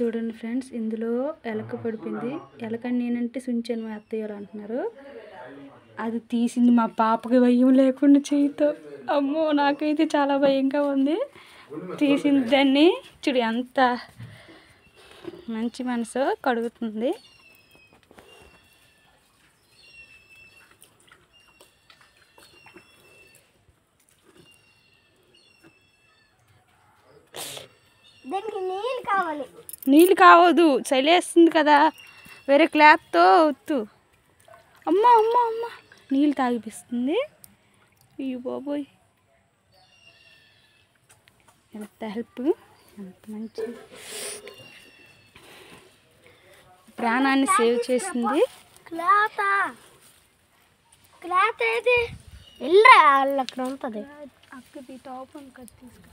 చూడండి ఫ్రెండ్స్, ఇందులో ఎలక పడిపోయింది. ఎలకని నేనంటే సుంచాను, మా అత్తయ్య వాళ్ళు అంటున్నారు. అది తీసింది మా పాపకి భయం లేకుండా చేయితో. అమ్మో, నాకైతే చాలా భయంగా ఉంది. తీసింది దాన్ని. చూడు ఎంత మంచి మనసు, కడుగుతుంది. నీళ్ళు కావద్దు, చలివేస్తుంది కదా, వేరే క్లాత్తో ఉత్తు. అమ్మ అమ్మ అమ్మ, నీళ్ళు తాగిపిస్తుంది. అయ్యో బాబోయ్, ఎంత హెల్ప్, ఎంత మంచి ప్రాణాన్ని సేవ్ చేసింది. క్లాత్ అయితే వెళ్ళరా అక్కడ ఉంటుంది. అక్కది టాప్ అని కట్ తీసుకు.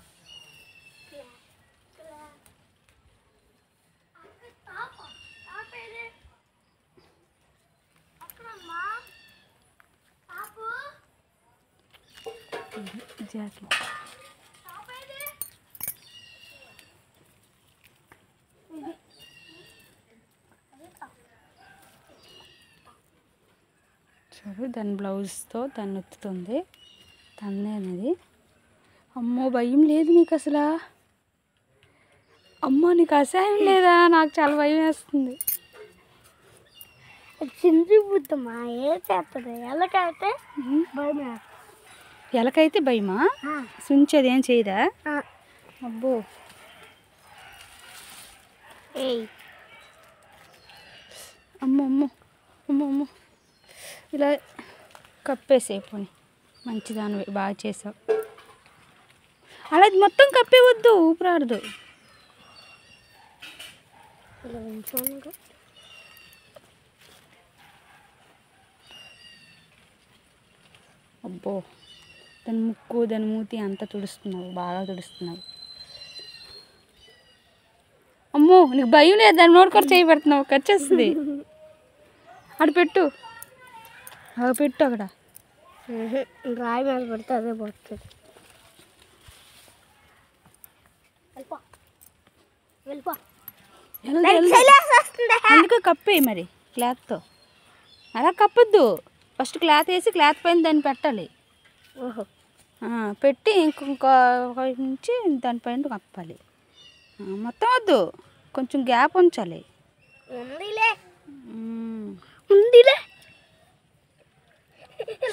జాకెట్ చూడు, దాని బ్లౌజ్తో దాన్ని ఒత్తుతుంది. తన్నే అనేది. అమ్మో, భయం లేదు నీకు అసలు? అమ్మో, నీకు అసహ్యం లేదా? నాకు చాలా భయం వేస్తుంది. చించిపోతామా, ఏం చేస్తుంది? ఎలాగైతే భయం. ఎలకైతే భయమా? సుంచేది ఏం చేయదా? అబ్బో, అమ్మో అమ్మో అమ్మో అమ్మో, ఇలా కప్పేసేపోని. మంచిదానివి, బాగా చేసావు. అలా మొత్తం కప్పేవద్దు, ఊపిరాడదు. అబ్బో, దాని ముక్కు, దాని మూతి అంతా తుడుస్తున్నావు, బాగా తుడుస్తున్నావు. అమ్మో, నీకు భయం లేదు? దాన్ని నోడుకొని చేయి పెడుతున్నావు, ఖర్చు వస్తుంది. అక్కడ పెట్టు, అక్కడ పెట్టు. అక్కడ రాయి మీద పడితే అదే పోతుంది. అందుకే కప్పేయి మరి క్లాత్తో. అలా కప్పొద్దు, ఫస్ట్ క్లాత్ వేసి క్లాత్ పైన దాన్ని పెట్టాలి. పెట్టి ఇంకొక నుంచి దానిపైన కప్పాలి. మొత్తం వద్దు, కొంచెం గ్యాప్ ఉంచాలి.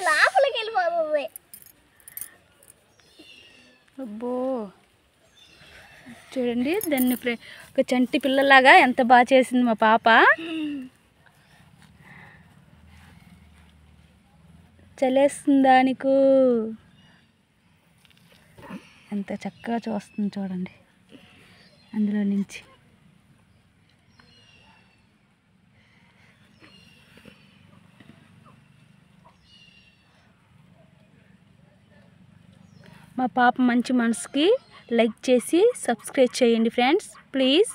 లోపలికి వెళ్ళిపోతుంది. అబ్బో, చూడండి దాన్ని ఒక చంటి పిల్లలాగా ఎంత బాగా చేసింది మా పాప. చలేస్తుందా నీకు? ఎంత చక్కగా చూస్తుంది చూడండి అందులో నుంచి. మా పాప మంచి మనసుకి లైక్ చేసి సబ్స్క్రైబ్ చేయండి ఫ్రెండ్స్, ప్లీజ్.